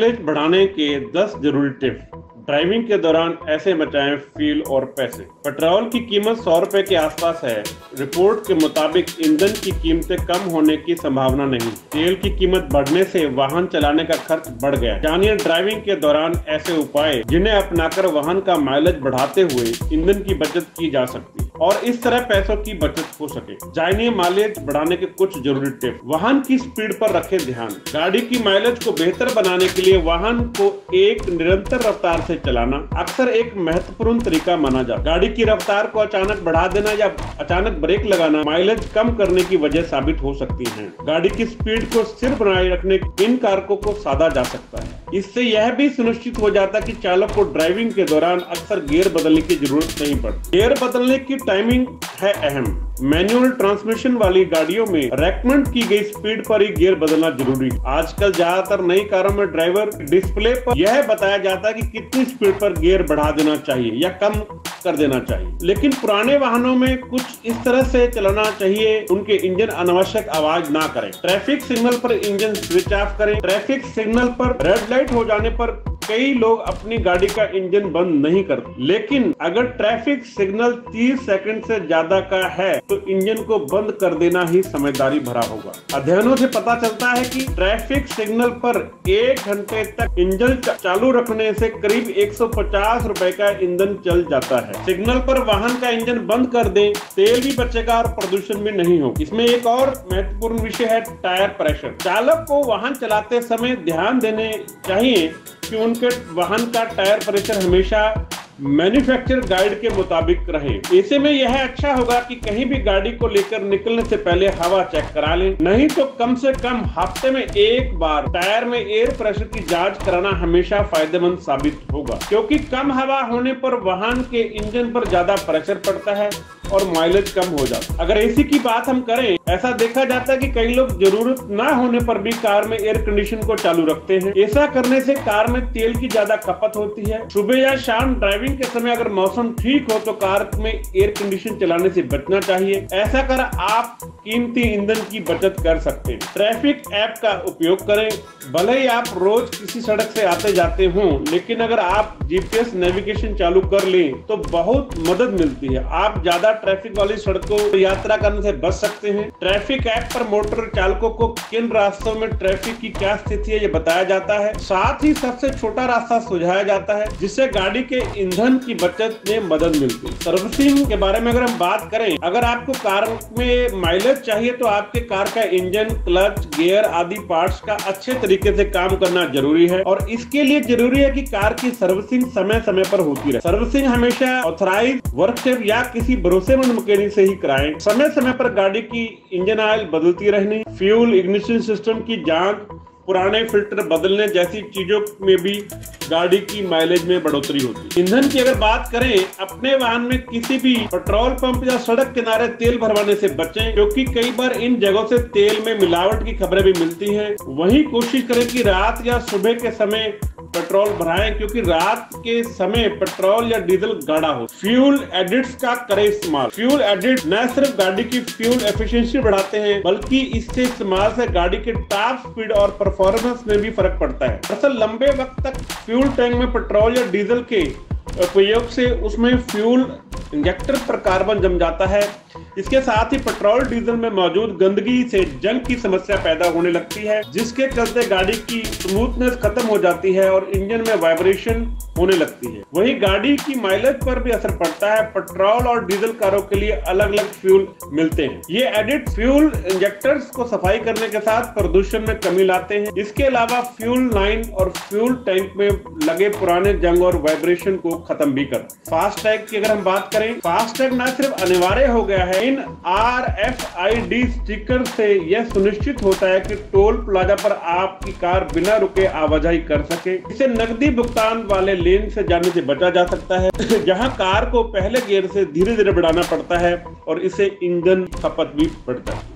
Mileage बढ़ाने के 10 जरूरी टिप्स। ड्राइविंग के दौरान ऐसे बचाएं फ्यूल और पैसे। पेट्रोल की कीमत 100 रुपए के आसपास है। रिपोर्ट के मुताबिक ईंधन की कीमतें कम होने की संभावना नहीं। तेल की कीमत बढ़ने से वाहन चलाने का खर्च बढ़ गया। जानिए ड्राइविंग के दौरान ऐसे उपाय जिन्हें अपनाकर वाहन का माइलेज बढ़ाते हुए ईंधन की बचत की जा सकती है और इस तरह पैसों की बचत हो सके। जानिए माइलेज बढ़ाने के कुछ जरूरी टिप्स। वाहन की स्पीड पर रखें ध्यान। गाड़ी की माइलेज को बेहतर बनाने के लिए वाहन को एक निरंतर रफ्तार से चलाना अक्सर एक महत्वपूर्ण तरीका माना जाता है। गाड़ी की रफ्तार को अचानक बढ़ा देना या अचानक ब्रेक लगाना माइलेज कम करने की वजह साबित हो सकती है। गाड़ी की स्पीड को स्थिर बनाए रखने इन कारकों को साधा जा सकता है। इससे यह भी सुनिश्चित हो जाता है कि चालक को ड्राइविंग के दौरान अक्सर गियर बदलने की जरूरत नहीं पड़ती। गियर बदलने की टाइमिंग है अहम। मैनुअल ट्रांसमिशन वाली गाड़ियों में रेकमेंड की गई स्पीड पर ही गियर बदलना जरूरी है। आजकल ज्यादातर नई कारों में ड्राइवर डिस्प्ले पर यह बताया जाता है कि कितनी स्पीड पर गियर बढ़ा देना चाहिए या कम कर देना चाहिए, लेकिन पुराने वाहनों में कुछ इस तरह से चलाना चाहिए उनके इंजन अनावश्यक आवाज ना करें। ट्रैफिक सिग्नल पर इंजन स्विच ऑफ करें। ट्रैफिक सिग्नल पर रेड लाइट हो जाने पर कई लोग अपनी गाड़ी का इंजन बंद नहीं करते, लेकिन अगर ट्रैफिक सिग्नल 30 सेकंड से ज्यादा का है तो इंजन को बंद कर देना ही समझदारी भरा होगा। अध्ययनों से पता चलता है कि ट्रैफिक सिग्नल पर 1 घंटे तक इंजन चालू रखने से करीब 150 रुपए का ईंधन चल जाता है। सिग्नल पर वाहन का इंजन बंद कर दें, तेल भी बचेगा और प्रदूषण भी नहीं होगा। इसमें एक और महत्वपूर्ण विषय है टायर प्रेशर। चालक को वाहन चलाते समय ध्यान देने चाहिए कि उनके वाहन का टायर प्रेशर हमेशा मैन्युफैक्चरर गाइड के मुताबिक रहे। ऐसे में यह अच्छा होगा कि कहीं भी गाड़ी को लेकर निकलने से पहले हवा चेक करा लें, नहीं तो कम से कम हफ्ते में एक बार टायर में एयर प्रेशर की जांच कराना हमेशा फायदेमंद साबित होगा, क्योंकि कम हवा होने पर वाहन के इंजन पर ज्यादा प्रेशर पड़ता है और माइलेज कम हो जाता है। अगर एसी की बात हम करें, ऐसा देखा जाता है कि कई लोग जरूरत ना होने पर भी कार में एयर कंडीशन को चालू रखते हैं। ऐसा करने से कार में तेल की ज्यादा खपत होती है। सुबह या शाम ड्राइविंग के समय अगर मौसम ठीक हो तो कार में एयर कंडीशन चलाने से बचना चाहिए। ऐसा कर आप कीमती ईंधन की बचत कर सकते हैं। ट्रैफिक ऐप का उपयोग करें। भले ही आप रोज किसी सड़क से आते जाते हों, लेकिन अगर आप जीपीएस नेविगेशन चालू कर लें तो बहुत मदद मिलती है। आप ज्यादा ट्रैफिक वाली सड़कों पर यात्रा करने से बच सकते हैं। ट्रैफिक ऐप पर मोटर चालकों को किन रास्तों में ट्रैफिक की क्या स्थिति है ये बताया जाता है। साथ ही सबसे छोटा रास्ता सुझाया जाता है, जिससे गाड़ी के ईंधन की बचत में मदद मिलती है। सर्विसिंग के बारे में अगर हम बात करें, अगर आपको कार में माइलेज चाहिए तो आपके कार का इंजन, क्लच, गियर आदि पार्ट्स का अच्छे तरीके से काम करना जरूरी है और इसके लिए जरूरी है कि कार की सर्विसिंग समय समय पर होती रहे। सर्विसिंग हमेशा ऑथराइज वर्कशॉप या किसी भरोसेमंद मैकेनिक से ही कराएं। समय समय पर गाड़ी की इंजन ऑयल बदलती रहनी, फ्यूल इग्निशन सिस्टम की जांच, पुराने फिल्टर बदलने जैसी चीजों में भी गाड़ी की माइलेज में बढ़ोतरी होती है। ईंधन की अगर बात करें, अपने वाहन में किसी भी पेट्रोल पंप या सड़क किनारे तेल भरवाने से बचें, क्योंकि कई बार इन जगहों से तेल में मिलावट की खबरें भी मिलती हैं। वहीं कोशिश करें कि रात या सुबह के समय पेट्रोल भराएं, क्योंकि रात के समय पेट्रोल या डीजल गाढ़ा हो। फ्यूल एडिट्स का करें इस्तेमाल। फ्यूल एडिट न सिर्फ गाड़ी की फ्यूल एफिशिएंसी बढ़ाते हैं, बल्कि इससे इस्तेमाल से गाड़ी के टॉप स्पीड और परफॉर्मेंस में भी फर्क पड़ता है। दरअसल लंबे वक्त तक फ्यूल टैंक में पेट्रोल या डीजल के उपयोग से उसमें फ्यूल इंजेक्टर पर कार्बन जम जाता है। इसके साथ ही पेट्रोल डीजल में मौजूद गंदगी से जंग की समस्या पैदा होने लगती है, जिसके चलते गाड़ी की स्मूथनेस खत्म हो जाती है और इंजन में वाइब्रेशन होने लगती है। वही गाड़ी की माइलेज पर भी असर पड़ता है। पेट्रोल और डीजल कारों के लिए अलग अलग फ्यूल मिलते हैं। ये एडिट फ्यूल इंजेक्टर्स को सफाई करने के साथ प्रदूषण में कमी लाते हैं। इसके अलावा फ्यूल लाइन और फ्यूल टैंक में लगे पुराने जंग और वाइब्रेशन को खत्म भी कर। फास्टैग की अगर हम बात करें, फास्टैग न सिर्फ अनिवार्य हो गया है, इन RFID स्टिकर से यह सुनिश्चित होता है कि टोल प्लाजा पर आपकी कार बिना रुके आवाजाही कर सके। इसे नकदी भुगतान वाले लेन से जाने से बचा जा सकता है, जहां कार को पहले गियर से धीरे धीरे बढ़ाना पड़ता है और इससे ईंधन खपत भी बढ़ता है।